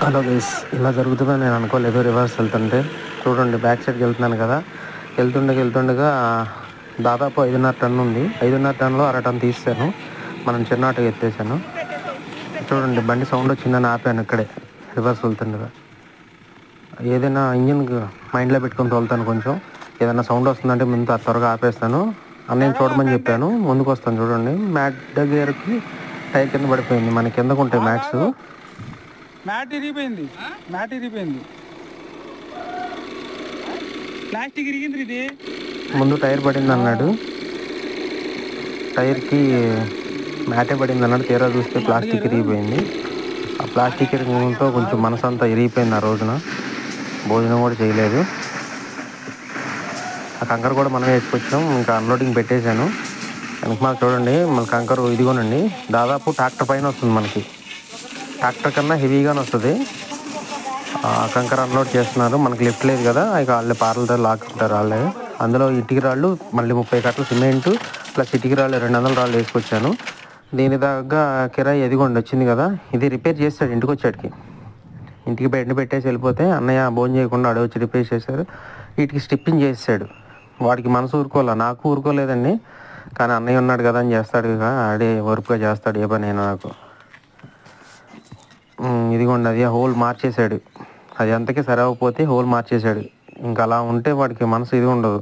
Hello guys, ఇలా జరుగుతుందని నేను అనుకోలేదు. రివర్స్ వెళ్తుంటే చూడండి, బ్యాక్ సైడ్కి వెళ్తున్నాను కదా, వెళ్తుండగా దాదాపు 5.5 టన్ను ఉంది. 5.5 టన్నులో 1/2 టన్ను తీసాను. మనం చిన్న ఆటో ఎత్తేసాను. చూడండి, బండి సౌండ్ వచ్చిందని ఆపాను ఇక్కడే రివర్స్ వెళ్తుండగా. ఏదైనా ఇంజిన్ మైండ్లో పెట్టుకొని తోలుతాను. కొంచెం ఏదైనా సౌండ్ వస్తుందంటే ముందు త్వరగా ఆపేస్తాను. అన్నయ్య చూడమని చెప్పాను. ముందుకు వస్తాను. చూడండి, మ్యాట్ దగ్గరకి టైర్ కింద పడిపోయింది. మన కిందకు ఉంటాయి మ్యాట్స్. మ్యాట్ ఇరిగిపోయింది. ప్లాస్టిక్ ఇరిగింది. ఇది ముందు టైర్ పడింది అన్నాడు. టైర్కి మ్యాటే పడింది అన్నాడు. తీరా చూస్తే ప్లాస్టిక్ ఇరిగిపోయింది. ఆ ప్లాస్టిక్ ఇరగడంతో కొంచెం మనసంతా ఇరిగిపోయింది. ఆ రోజున భోజనం కూడా చేయలేదు. ఆ కంకర కూడా మనం వేసుకొచ్చాం. ఇంకా అన్లోడింగ్ పెట్టేశాను. వెనక చూడండి, మన కంకర ఇదిగోనండి, దాదాపు ట్రాక్టర్ పైన వస్తుంది. మనకి ట్రాక్టర్ కన్నా హెవీగానే వస్తుంది. కంకర అన్లోడ్ చేస్తున్నారు. మనకి లిఫ్ట్ లేదు కదా, ఇక వాళ్ళే పార్లతో లాక్కుంటారు. వాళ్ళే అందులో ఇటుక రాళ్ళు, మళ్ళీ 30 కట్టలు సిమెంటు ప్లస్ ఇటుక రాళ్ళు 200 రాళ్ళు వేసుకొచ్చాను. దీని దగ్గర కిరాయి ఎదిగోండి వచ్చింది కదా, ఇది రిపేర్ చేస్తాడు. ఇంటికి వచ్చాడికి, ఇంటికి బెడ్ పెట్టేసి వెళ్ళిపోతే అన్నయ్య భోజనం చేయకుండా అడే వచ్చి రిపేర్ చేశారు. వీటికి స్టిప్పింగ్ చేసాడు. వాడికి మనసు ఊరుకోలే, నాకు ఊరుకోలేదండి. కానీ అన్నయ్య ఉన్నాడు కదా అని చేస్తాడు. ఇక ఆడే వర్క్గా చేస్తాడు ఏ పని అయినా. నాకు ఇదిగోండి, అది హోల్ మార్చేశాడు. అది అంతకీ సరే అవ్వకపోతే హోల్ మార్చేశాడు. ఇంకా అలా ఉంటే వాడికి మనసు ఇది ఉండదు.